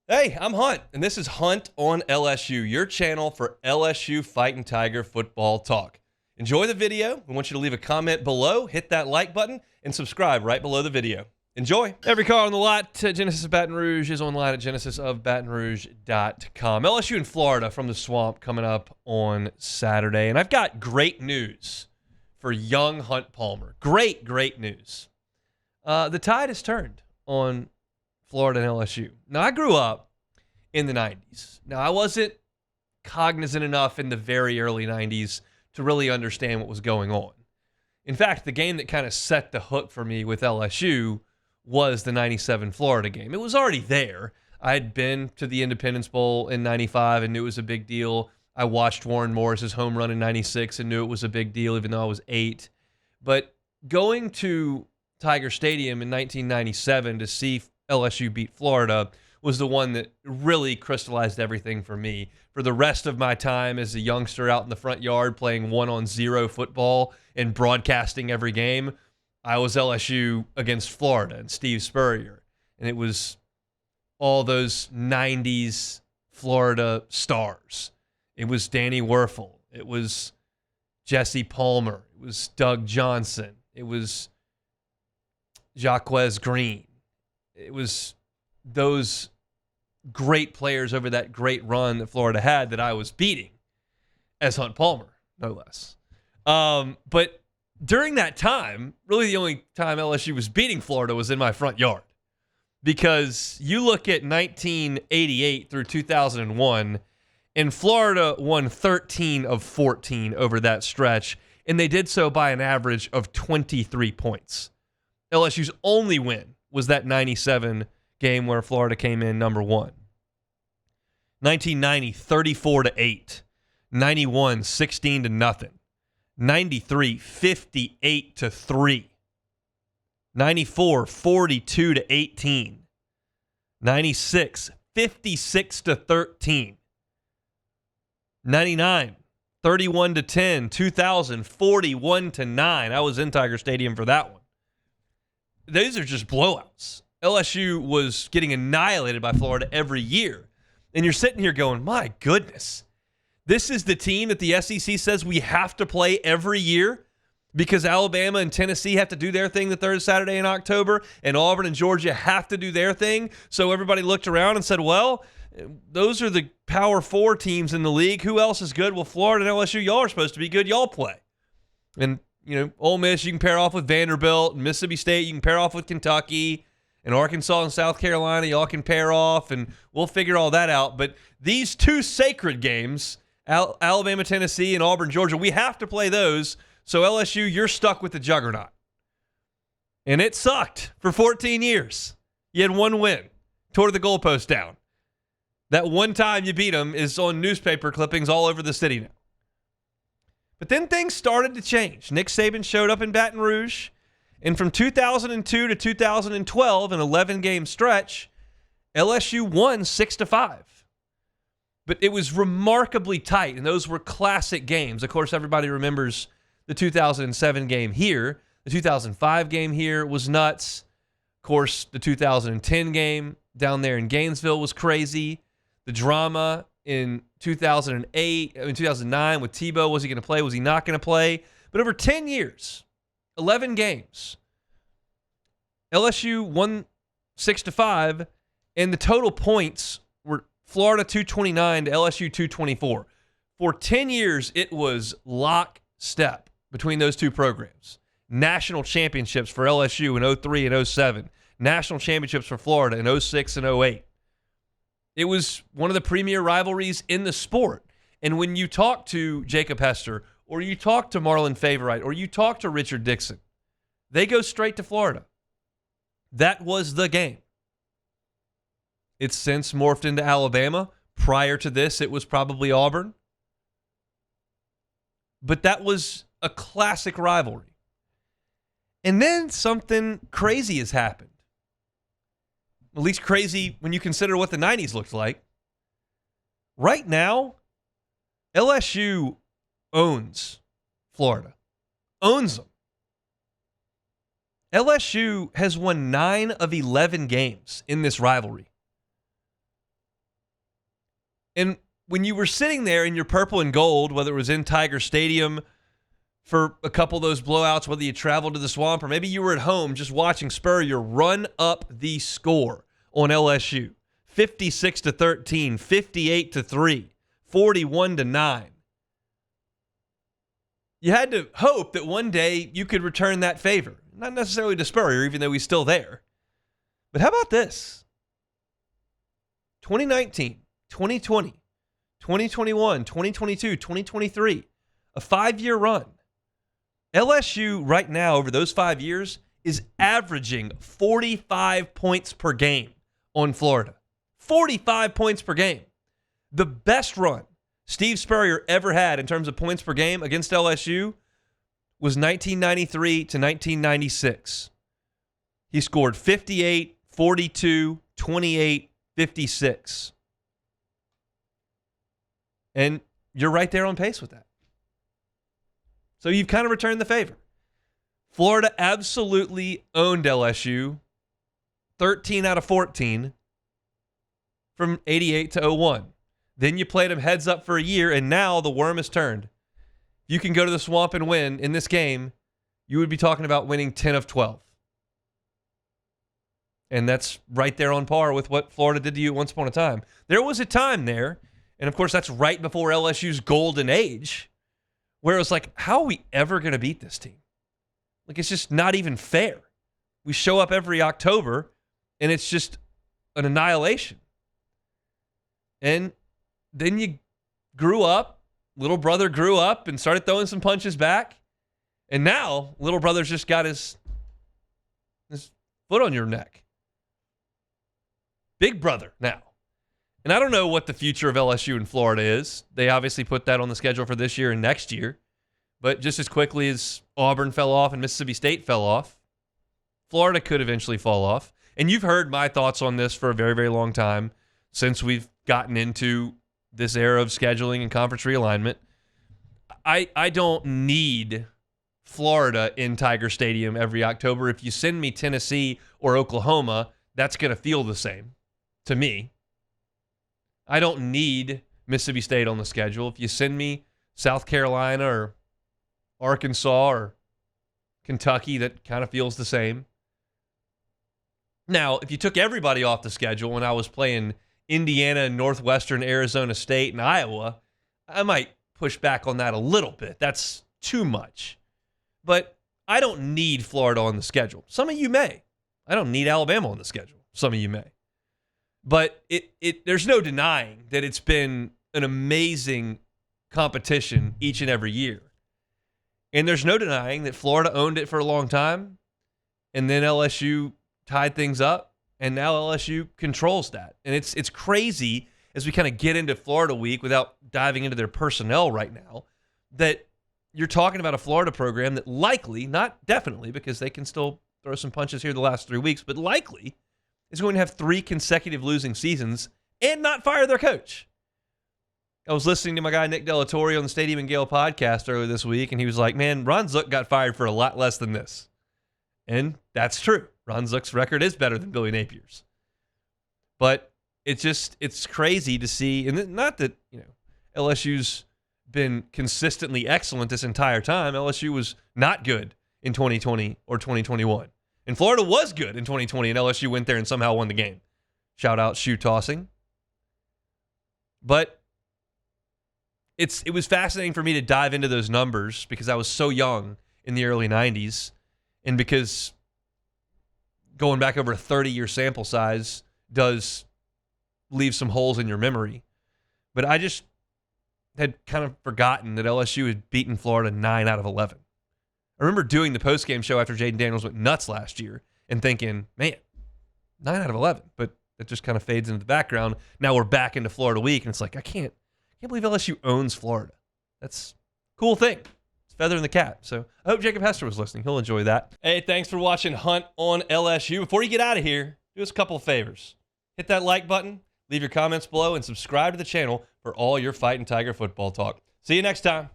Hey, I'm Hunt, and this is Hunt on LSU, your channel for LSU Fighting Tiger football talk. Enjoy the video. We want you to leave a comment below, hit that like button, and subscribe right below the video. Enjoy. Every car on the lot, Genesis of Baton Rouge is online at genesisofbatonrouge.com. LSU in Florida from the swamp coming up on Saturday, and I've got great news for young Hunt Palmer. Great news. The tide has turned on Florida and LSU. Now, I grew up in the 90s. Now, I wasn't cognizant enough in the very early 90s to really understand what was going on. In fact, the game that kind of set the hook for me with LSU was the 97 Florida game. It was already there. I had been to the Independence Bowl in 95 and knew it was a big deal. I watched Warren Morris's home run in 96 and knew it was a big deal, even though I was 8. But going to Tiger Stadium in 1997 to see LSU beat Florida was the one that really crystallized everything for me. For the rest of my time as a youngster out in the front yard playing 1-on-0 football and broadcasting every game, I was LSU against Florida and Steve Spurrier. And it was all those 90s Florida stars. It was Danny Werfel. It was Jesse Palmer. It was Doug Johnson. It was Jaquez Green. It was those great players over that great run that Florida had that I was beating as Hunt Palmer, no less. But during that time, really the only time LSU was beating Florida was in my front yard. Because you look at 1988 through 2001, and Florida won 13 of 14 over that stretch, and they did so by an average of 23 points. LSU's only win was that 97 game where Florida came in number 1. 1990, 34-8. 91, 16-0. 93, 58-3. 94, 42-18. 96, 56-13. 99, 31-10. 2000, 41-9. I was in Tiger Stadium for that one. These are just blowouts. LSU was getting annihilated by Florida every year. And you're sitting here going, my goodness, this is the team that the SEC says we have to play every year because Alabama and Tennessee have to do their thing the third Saturday in October, and Auburn and Georgia have to do their thing. So everybody looked around and said, well, those are the Power 4 teams in the league. Who else is good? Well, Florida and LSU, y'all are supposed to be good. Y'all play. And Ole Miss, you can pair off with Vanderbilt, and Mississippi State, you can pair off with Kentucky, and Arkansas and South Carolina, y'all can pair off, and we'll figure all that out. But these two sacred games, Alabama, Tennessee, and Auburn, Georgia, we have to play those. So LSU, you're stuck with the juggernaut. And it sucked for 14 years. You had one win, tore the goalpost down. That one time you beat them is on newspaper clippings all over the city now. But then things started to change. Nick Saban showed up in Baton Rouge, and from 2002 to 2012, an 11-game stretch, LSU won 6-5. But it was remarkably tight, and those were classic games. Of course, everybody remembers the 2007 game here. The 2005 game here was nuts. Of course, the 2010 game down there in Gainesville was crazy. The drama in 2009 with Tebow, was he going to play? Was he not going to play? But over 10 years, 11 games, LSU won 6-5, and the total points were Florida 229 to LSU 224. For 10 years, it was lockstep between those two programs. National championships for LSU in 03 and 07. National championships for Florida in 06 and 08. It was one of the premier rivalries in the sport. And when you talk to Jacob Hester, or you talk to Marlon Favorite, or you talk to Richard Dixon, they go straight to Florida. That was the game. It's since morphed into Alabama. Prior to this, it was probably Auburn. But that was a classic rivalry. And then something crazy has happened. At least crazy when you consider what the 90s looked like. Right now, LSU owns Florida. Owns them. LSU has won 9 of 11 games in this rivalry. And when you were sitting there in your purple and gold, whether it was in Tiger Stadium for a couple of those blowouts, whether you traveled to the Swamp, or maybe you were at home just watching Spurrier run up the score on LSU. 56-13, 58-3, 41-9. You had to hope that one day you could return that favor. Not necessarily to Spurrier, even though he's still there. But how about this? 2019, 2020, 2021, 2022, 2023, a 5-year run. LSU right now, over those 5 years, is averaging 45 points per game on Florida. 45 points per game. The best run Steve Spurrier ever had in terms of points per game against LSU was 1993 to 1996. He scored 58, 42, 28, 56. And you're right there on pace with that. So you've kind of returned the favor. Florida absolutely owned LSU 13 out of 14 from 88 to 01. Then you played them heads up for a year, and now the worm has turned. You can go to the Swamp and win in this game, you would be talking about winning 10 of 12. And that's right there on par with what Florida did to you once upon a time. There was a time there, and of course that's right before LSU's golden age, where it was like, how are we ever going to beat this team? Like, it's just not even fair. We show up every October, and it's just an annihilation. And then you grew up, little brother grew up and started throwing some punches back. And now, little brother's just got his foot on your neck. Big brother now. And I don't know what the future of LSU in Florida is. They obviously put that on the schedule for this year and next year. But just as quickly as Auburn fell off and Mississippi State fell off, Florida could eventually fall off. And you've heard my thoughts on this for a very, very long time since we've gotten into this era of scheduling and conference realignment. I don't need Florida in Tiger Stadium every October. If you send me Tennessee or Oklahoma, that's going to feel the same to me. I don't need Mississippi State on the schedule. If you send me South Carolina or Arkansas or Kentucky, that kind of feels the same. Now, if you took everybody off the schedule and I was playing Indiana and Northwestern, Arizona State, and Iowa, I might push back on that a little bit. That's too much. But I don't need Florida on the schedule. Some of you may. I don't need Alabama on the schedule. Some of you may. But there's no denying that it's been an amazing competition each and every year. And there's no denying that Florida owned it for a long time, and then LSU tied things up, and now LSU controls that. And it's crazy as we kind of get into Florida week without diving into their personnel right now, that you're talking about a Florida program that likely, not definitely, because they can still throw some punches here the last 3 weeks, but likely is going to have 3 consecutive losing seasons and not fire their coach. I was listening to my guy Nick Dellatore on the Stadium and Gale podcast earlier this week, and he was like, man, Ron Zook got fired for a lot less than this. And that's true. Ron Zook's record is better than Billy Napier's. But it's crazy to see, and not that, LSU's been consistently excellent this entire time. LSU was not good in 2020 or 2021. And Florida was good in 2020, and LSU went there and somehow won the game. Shout out shoe tossing. But it was fascinating for me to dive into those numbers because I was so young in the early 90s, and because going back over a 30-year sample size does leave some holes in your memory. But I just had kind of forgotten that LSU had beaten Florida 9 out of 11. I remember doing the postgame show after Jaden Daniels went nuts last year and thinking, man, 9 out of 11. But it just kind of fades into the background. Now we're back into Florida week, and it's like, I can't believe LSU owns Florida. That's a cool thing. It's feather in the cap. So I hope Jacob Hester was listening. He'll enjoy that. Hey, thanks for watching Hunt on LSU. Before you get out of here, do us a couple of favors. Hit that like button, leave your comments below, and subscribe to the channel for all your Fighting Tiger football talk. See you next time.